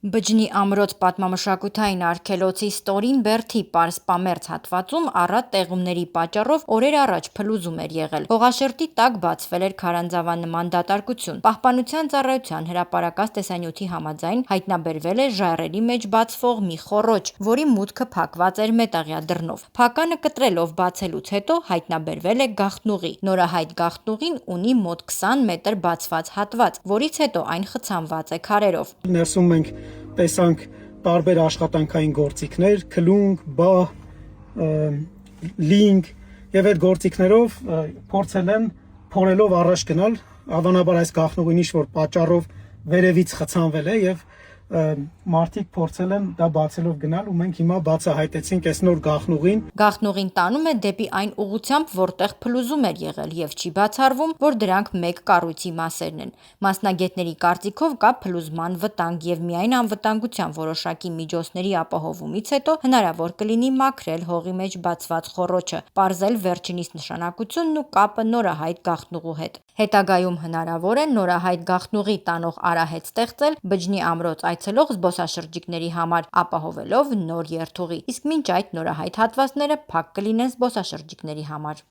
Բջնի ամրոց պատմամշակութային արգելոցի Ստորին Բերդի պարսպամերձ հատվածում առատ տեղումների պատճառով օրեր առաջ փլուզում էր եղել։ Հողաշերտի տակ բացվել էր քարանձավանման դատարկություն։ Պահպանության ծառայության հրապարակած տեսանյութի համաձայն հայտնաբերվել է ժայռերի մեջ բացվող մի խոռոչ, որի մուտքը փակված էր մետաղյա դռնով։ Փականը կտրելով բացելուց հետո հայտնաբերվել է գաղտնուղի։ Նորահայտ գաղտնուղին ունի մոտ 20 մետր բացված հատված, որից հետո այն խցանված է քարերով։ Ներսում մենք տեսանք տարբեր աշխատանքային գործիքներ, քլունգ, բահ, լինգ եւ այդ գործիքներով փորձել են փորելով առաջ գնալ, հավանաբար այս գաղտնուղին ինչ-որ պատճառով վերևից խցանվել է եւ մարդիկ փորձել են դա բացելով գնալ ու մենք հիմա բացահայտեցինք այս նոր գաղտնուղին։ Գաղտնուղին տանում է դեպի այն ուղղությամբ, որտեղ փլուզում էր եղել եւ չի բացառվում, որ դրանք մեկ կառույցի մասերն են։ Մասնագետների կարծիքով կա փլուզման վտանգ եւ միայն անվտանգության որոշակի միջոցների ապահովումից հետո հնարավոր կլինի մաքրել հողի մեջ բացված խոռոչը, պարզել վերջինիս նշանակությունն ու կապը նորահայտ գաղտնուղու հետ։ Հետագայում հնարավոր է նորահայտ գաղտնուղի տանող արահետ ստեղծել Բջնի ամրոց այցելող զբոսաշրջիկների համար, ապահովելով նոր երթուղի, իսկ մինչ այդ նորահայտ հատվածները փակ կլինեն զբոսաշրջիկների համար։